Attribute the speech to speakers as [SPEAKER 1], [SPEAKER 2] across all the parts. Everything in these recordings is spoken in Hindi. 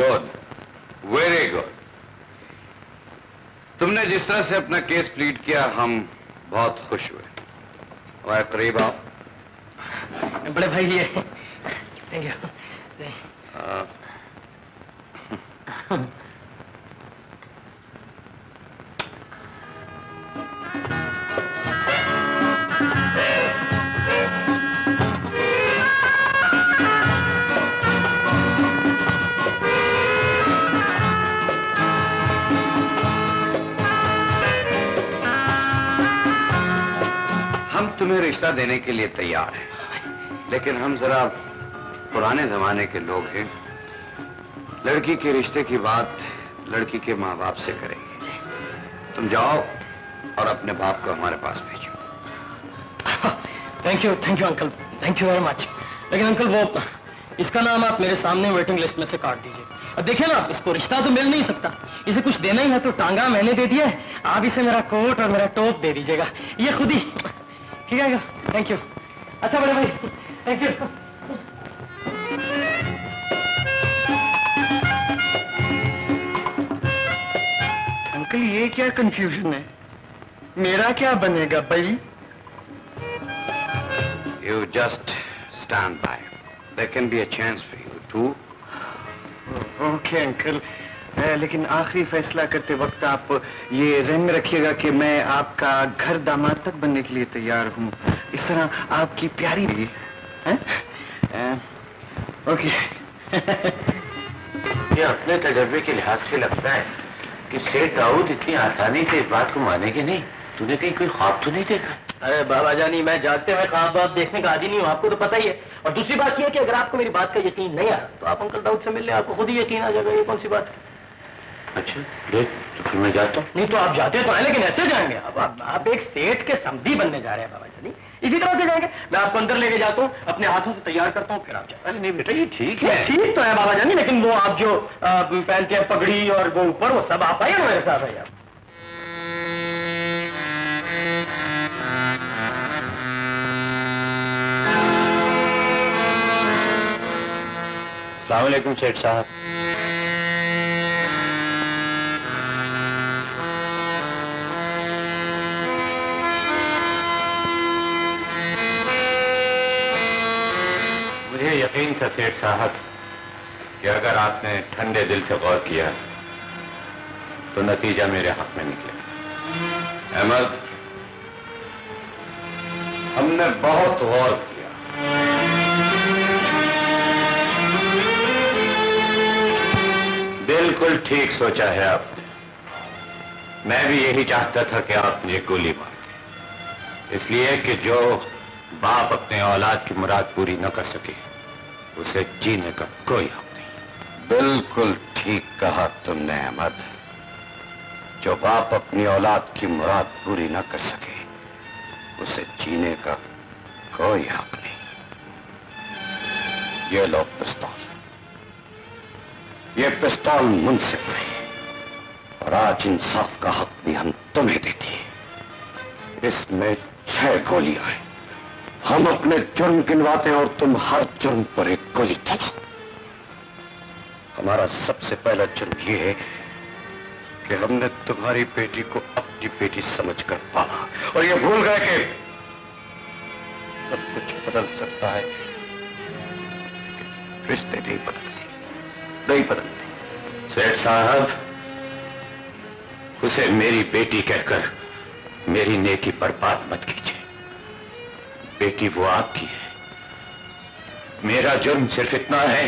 [SPEAKER 1] Good, very good. तुमने जिस तरह से अपना केस प्लीड किया हम बहुत खुश हुए। और करीब आओ।
[SPEAKER 2] बड़े भाई ये थैंक यू।
[SPEAKER 1] हम तुम्हें रिश्ता देने के लिए तैयार हैं, लेकिन हम जरा पुराने जमाने के लोग हैं। लड़की के रिश्ते की बात लड़की के माँ बाप से करेंगे। तुम जाओ और अपने बाप को हमारे पास भेजो।
[SPEAKER 2] Thank you uncle, thank you very much. लेकिन अंकल वो इसका नाम आप मेरे सामने वेटिंग लिस्ट में से काट दीजिए। अब देखिए ना, इसको रिश्ता तो मिल नहीं सकता, इसे कुछ देना ही है तो टांगा मैंने दे दिया है। आप इसे मेरा कोट और मेरा टोप दे दीजिएगा, ये खुद ही। ठीक है, थैंक यू। अच्छा बड़े भाई, थैंक यू। अंकल ये क्या कंफ्यूजन है, मेरा क्या बनेगा भाई?
[SPEAKER 1] You just stand by. There can be a chance for you too.
[SPEAKER 2] Okay uncle, लेकिन आखिरी फैसला करते वक्त आप ये ज़हन में रखिएगा कि मैं आपका घर दामाद तक बनने के लिए तैयार हूँ। इस तरह आपकी प्यारी हैं? ओके।
[SPEAKER 3] ये अपने तजर्बे के लिहाज से लगता है कि सेठ दाऊद इतनी आसानी से इस बात को मानेंगे नहीं। तूने कहीं कोई ख्वाब तो नहीं देखा?
[SPEAKER 2] अरे बाबा जानी, मैं जागते हुए ख्वाब बाब देखने का आदी नहीं हूँ, आपको तो पता ही है। और दूसरी बात यह है कि अगर आपको मेरी बात का यकीन नहीं आया तो आप अंकल दाऊद से मिल लें, आपको खुद ही यकीन आ जाएगा। ये कौन सी बात है?
[SPEAKER 3] अच्छा देख, तो फिर मैं जाता हूँ।
[SPEAKER 2] नहीं तो आप जाते तो हैं, लेकिन ऐसे जाएंगे आप एक सेठ के समधी बनने जा रहे हैं बाबा जानी, इसी तरह से जाएंगे। मैं आपको अंदर लेके जाता हूँ, अपने हाथों से तैयार करता हूँ, फिर आप जाए।
[SPEAKER 3] अरे नहीं बेटा, ये ठीक है।
[SPEAKER 2] ठीक तो है बाबा जानी, लेकिन वो आप जो पहनते हैं पगड़ी और वो ऊपर, वो सब आप आइए मेरे साथ है।
[SPEAKER 3] अस्सलाम वालेकुम सेठ साहब। मुझे यकीन था सेठ साहब कि अगर आपने ठंडे दिल से गौर किया तो नतीजा मेरे हक में निकले।
[SPEAKER 1] अहमद, हमने बहुत गौर किया।
[SPEAKER 3] बिल्कुल ठीक सोचा है आपने। मैं भी यही चाहता था कि आप मुझे गोली मार दें, इसलिए कि जो बाप अपने औलाद की मुराद पूरी न कर सके उसे जीने का कोई हक नहीं।
[SPEAKER 1] बिल्कुल ठीक कहा तुमने अहमद। जो बाप अपनी औलाद की मुराद पूरी न कर सके उसे जीने का कोई हक नहीं। ये लो पिस्तौल, ये पिस्तौल मुनसिफ है और आज इंसाफ का हक भी हम तुम्हें देते हैं। इसमें 6 गोलियां हैं। हम अपने जुर्म गिनवाते हैं और तुम हर जुर्म पर एक गोली चलाओ। हमारा सबसे पहला जुर्म यह है कि हमने तुम्हारी बेटी को अपनी बेटी समझकर पाला और ये भूल गए कि सब कुछ बदल सकता है, रिश्ते नहीं बदलते।
[SPEAKER 3] सेठ साहब, उसे मेरी बेटी कहकर मेरी नेकी बर्बाद मत कीजिए। बेटी वो आपकी है। मेरा जुर्म सिर्फ इतना है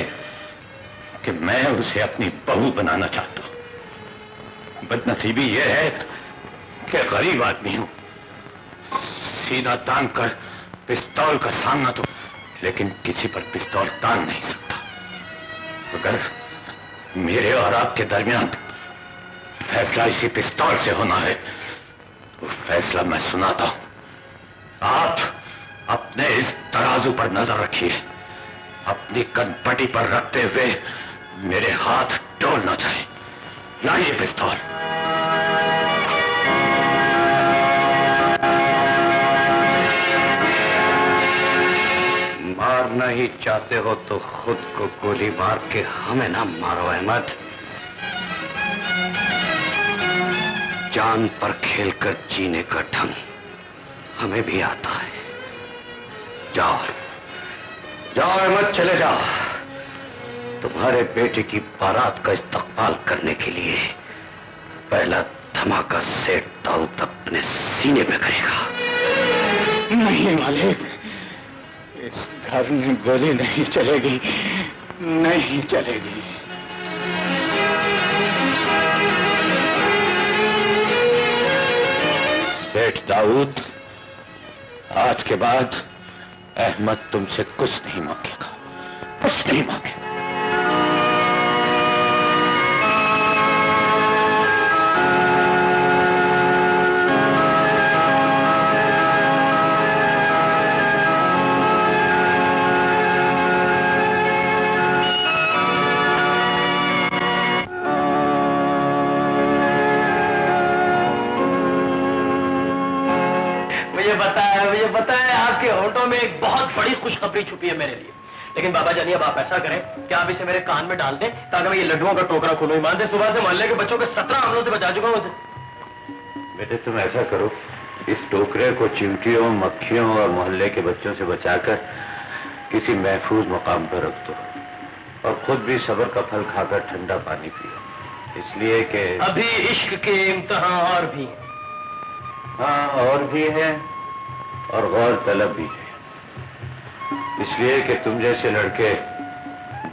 [SPEAKER 3] कि मैं उसे अपनी बहू बनाना चाहता हूं। बदनसीबी यह है कि गरीब आदमी हूं, सीना तान कर पिस्तौल का सामना तो, लेकिन किसी पर पिस्तौल तान नहीं सकता। अगर मेरे और आपके दरमियान फैसला इसी पिस्तौल से होना है तो फैसला मैं सुनाता हूं। आप अपने इस तराजू पर नजर रखिए, अपनी कनपटी पर रखते हुए मेरे हाथ डोल ना जाए। लाइए पिस्तौल।
[SPEAKER 1] मार मारना ही चाहते हो तो खुद को गोली मार के हमें ना मारो अहमद। जान पर खेलकर जीने का ढंग हमें भी आता है। जाओ जाओ अहमद, चले जाओ। तुम्हारे बेटे की बारात का इस्तकबाल करने के लिए पहला धमाका सेठ दाऊद अपने सीने पे करेगा।
[SPEAKER 3] नहीं मालिक, इस घर में गोली नहीं चलेगी, नहीं चलेगी। सेठ दाऊद, आज के बाद अहमद तुमसे कुछ नहीं मांगेगा, कुछ नहीं मांगेगा।
[SPEAKER 2] मुझे पता है आपके होठों में एक बहुत बड़ी खुशखबरी छुपी है मेरे लिए। लेकिन बाबा जानिए, अब आप ऐसा करें कि आप इसे मेरे कान में डाल दें ताकि मैं ये लड्डुओं का टोकरा खोलूं। ईमान से सुबह से मोहल्ले के बच्चों के 17 हमलों से बचा चुका हूं उसे।
[SPEAKER 1] बेटे तुम ऐसा करो, इस टोकरे को चींटियों, मक्खियों और मोहल्ले के बच्चों से बचाकर किसी महफूज मुकाम पर रख दो और खुद भी सब्र का फल खाकर ठंडा पानी पियो, इसलिए कि
[SPEAKER 2] अभी इश्क के इम्तिहान और भी हैं।
[SPEAKER 1] हाँ, और भी है और गौर तलब भी है। इसलिए कि तुम जैसे लड़के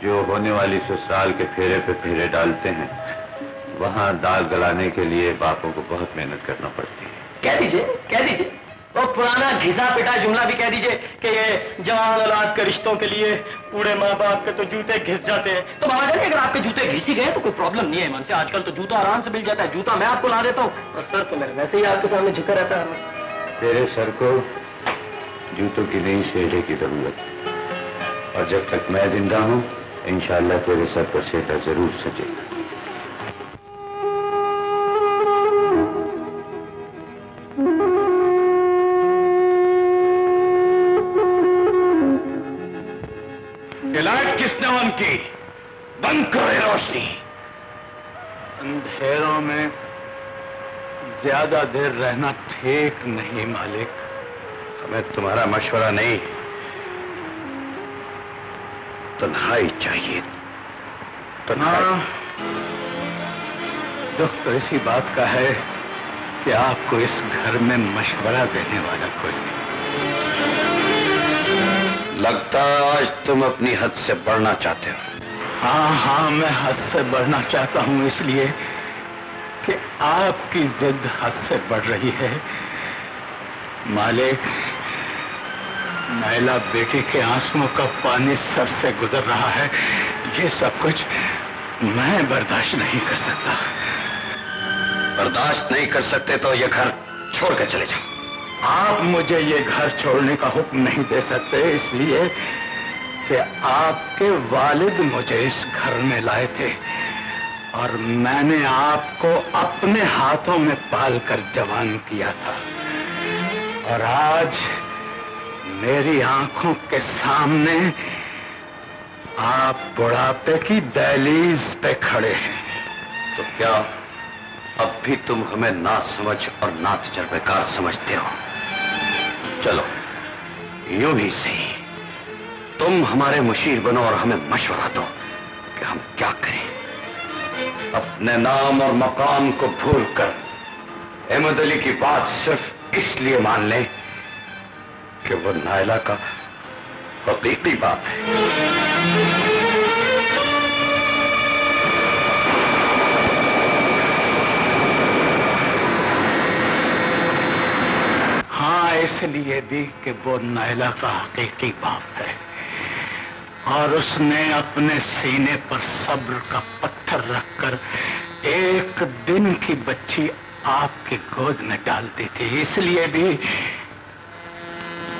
[SPEAKER 1] जो होने वाली ससुराल के फेरे पे फेरे डालते हैं, वहां दाल गलाने के लिए बापों को बहुत मेहनत करना पड़ती है।
[SPEAKER 2] कह दीजिए वो पुराना घिसा पिटा जुमला भी कह दीजिए कि ये जवान औलाद के रिश्तों के लिए बूढ़े माँ बाप के तो जूते घिस जाते हैं। तो बाबा जानिए, अगर आपके जूते घिस ही गए तो कोई प्रॉब्लम नहीं है। मन से आजकल तो जूता आराम से मिल जाता है। जूता मैं आपको ला देता हूँ और सर तो मेरे वैसे ही आपके सामने झुका रहता है।
[SPEAKER 1] तेरे सर को जूतों की नहीं, सेहरे की जरूरत, और जब तक मैं जिंदा हूँ इंशाअल्लाह तेरे सर पर सेहरा जरूर सजेगा।
[SPEAKER 3] लाइट किसने ऑन की? बंद करो ये रोशनी। अंधेरों में ज्यादा देर रहना ठीक नहीं मालिक।
[SPEAKER 1] हमें तुम्हारा मशवरा नहीं, तन्हाई चाहिए, तन्हाई।
[SPEAKER 3] दुख तो इसी बात का है कि आपको इस घर में मशवरा देने वाला कोई नहीं।
[SPEAKER 1] लगता आज तुम अपनी हद से बढ़ना चाहते हो।
[SPEAKER 3] हाँ, मैं हद से बढ़ना चाहता हूं, इसलिए कि आपकी जिद हद से बढ़ रही है। मालिक, मैला बेटी के आंसुओं का पानी सर से गुजर रहा है। ये सब कुछ मैं बर्दाश्त नहीं कर सकता।
[SPEAKER 1] बर्दाश्त नहीं कर सकते तो ये घर छोड़ कर चले जाओ।
[SPEAKER 3] आप मुझे ये घर छोड़ने का हुक्म नहीं दे सकते, इसलिए कि आपके वालिद मुझे इस घर में लाए थे और मैंने आपको अपने हाथों में पालकर जवान किया था। और आज मेरी आंखों के सामने आप बुढ़ापे की दहलीज पे खड़े हैं।
[SPEAKER 1] तो क्या अब भी तुम हमें ना समझ और ना तजर्बेकार समझते हो? चलो यूं ही सही, तुम हमारे मुशीर बनो और हमें मशवरा दो कि हम क्या करें। अपने नाम और मकाम को भूलकर अहमद अली की बात सिर्फ इसलिए मान लें कि वो नायला का हकीकी बाप है।
[SPEAKER 3] हाँ, इसलिए भी कि वो नायला का हकीकी बाप है और उसने अपने सीने पर सब्र का पत्थर रखकर एक दिन की बच्ची आपकी गोद में डाल दी थी। इसलिए भी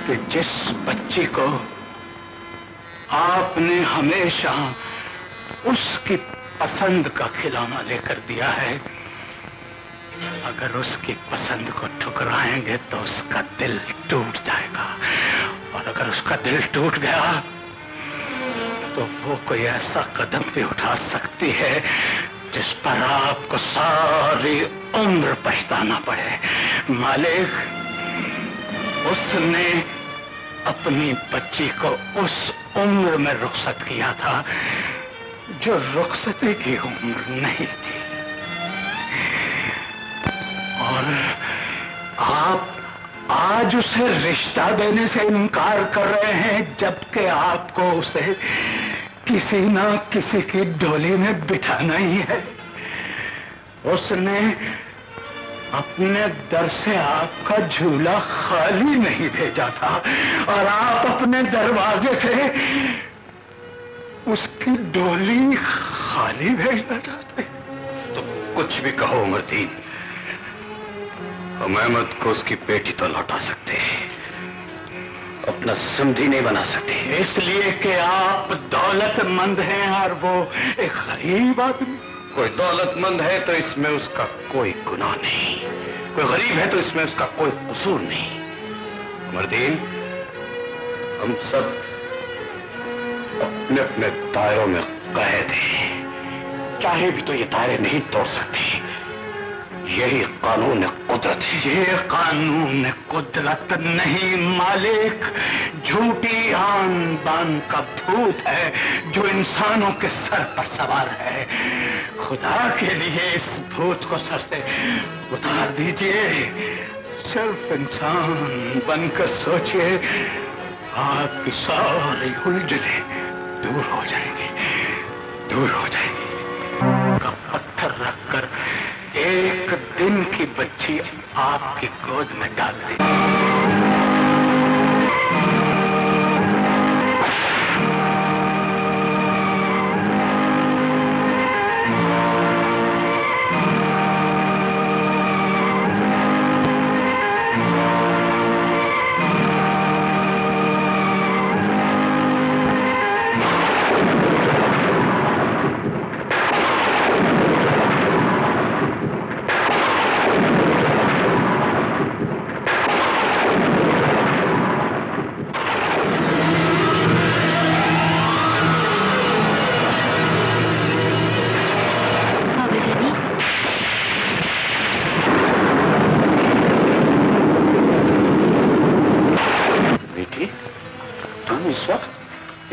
[SPEAKER 3] कि जिस बच्ची को आपने हमेशा उसकी पसंद का खिलौना लेकर दिया है, अगर उसकी पसंद को ठुकराएंगे तो उसका दिल टूट जाएगा, और अगर उसका दिल टूट गया तो वो कोई ऐसा कदम भी उठा सकती है जिस पर आपको सारी उम्र पछताना पड़े। मालिक, उसने अपनी बच्ची को उस उम्र में रुखसत किया था जो रुखसती की उम्र नहीं थी, और आप आज उसे रिश्ता देने से इनकार कर रहे हैं, जबकि आपको उसे किसी ना किसी की डोली में बिठाना ही है। उसने अपने दर से आपका झूला खाली नहीं भेजा था, और आप अपने दरवाजे से उसकी डोली खाली भेजना चाहते।
[SPEAKER 1] तो कुछ भी कहो उमरदीन, हम अहमद को उसकी बेटी तो लौटा सकते हैं, अपना समधी नहीं बना सकते।
[SPEAKER 3] इसलिए कि आप दौलतमंद हैं और वो एक गरीब आदमी।
[SPEAKER 1] कोई दौलतमंद है तो इसमें उसका कोई गुनाह नहीं, कोई गरीब है तो इसमें उसका कोई कसूर नहीं। उमरदीन, हम सब अपने अपने दायरों में कैद हैं, चाहे भी तो ये दायरे नहीं तोड़ सकते। यही कानून कुदरत है।
[SPEAKER 3] ये कानून कुदरत नहीं मालिक, झूठी आन बान का भूत है जो इंसानों के सर पर सवार है। खुदा के लिए इस भूत को सर से उतार दीजिए। सिर्फ इंसान बनकर सोचिए, आपकी सारी उलझने दूर हो जाएंगी, दूर हो जाएंगी। का पत्थर रखकर एक दिन की बच्ची आपकी गोद में डाल देगी।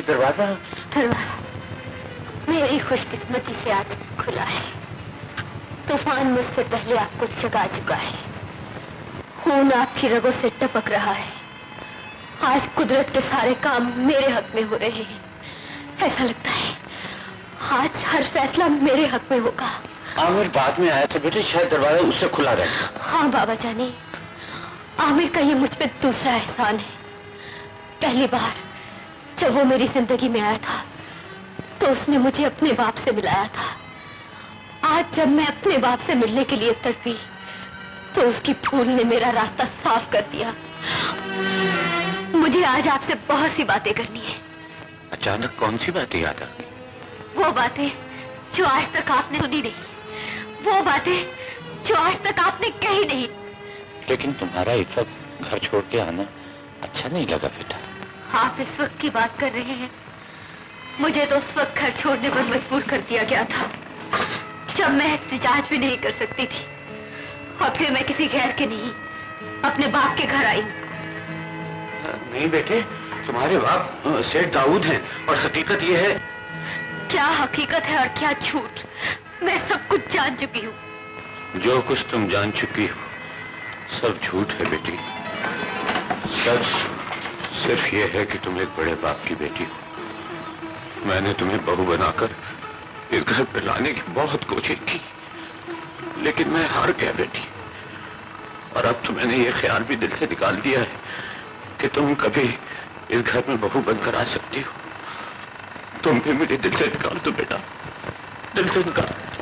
[SPEAKER 4] दरवाजा मेरी खुशकिस्मती से आज खुला है। तूफान मुझसे पहले आपको जगा चुका है, खून आपकी रगों से टपक रहा है। आज कुदरत के सारे काम मेरे हक में हो रहे हैं। ऐसा लगता है आज हर फैसला मेरे हक में होगा।
[SPEAKER 3] आमिर बाद में आया था बेटे, शायद दरवाजा उससे खुला रहेगा।
[SPEAKER 4] हाँ बाबा जानी, आमिर का ये मुझ पे दूसरा एहसान है। पहली बार जब वो मेरी जिंदगी में आया था तो उसने मुझे अपने बाप से मिलाया था। आज जब मैं अपने बाप से मिलने के लिए तड़पी तो उसकी फूल ने मेरा रास्ता साफ कर दिया। मुझे आज आपसे बहुत सी बातें करनी है।
[SPEAKER 3] अचानक कौन सी बातें याद आ गई?
[SPEAKER 4] वो बातें जो आज तक आपने सुनी नहीं, वो बातें जो आज तक आपने कही नहीं।
[SPEAKER 3] लेकिन तुम्हारा इस वक्त घर छोड़ के आना अच्छा नहीं लगा बेटा।
[SPEAKER 4] आप इस वक्त की बात कर रहे हैं? मुझे तो उस वक्त घर छोड़ने पर मजबूर कर दिया गया था जब मैं एहतजाज भी नहीं कर सकती थी, और फिर मैं किसी गैर के नहीं अपने बाप के घर आई।
[SPEAKER 3] नहीं बेटे, तुम्हारे बाप सेठ दाऊद हैं, और हकीकत ये है।
[SPEAKER 4] क्या हकीकत है और क्या झूठ, मैं सब कुछ जान चुकी हूँ।
[SPEAKER 3] जो कुछ तुम जान चुकी हो सब झूठ है बेटी। सच सिर्फ ये है कि तुम एक बड़े बाप की बेटी हो। मैंने तुम्हें बहू बनाकर इस घर पर लाने की बहुत कोशिश की, लेकिन मैं हार गया बेटी। और अब तो मैंने ये ख्याल भी दिल से निकाल दिया है कि तुम कभी इस घर में बहू बनकर आ सकती हो। तुम भी मेरे दिल से निकाल दो बेटा, दिल से निकाल।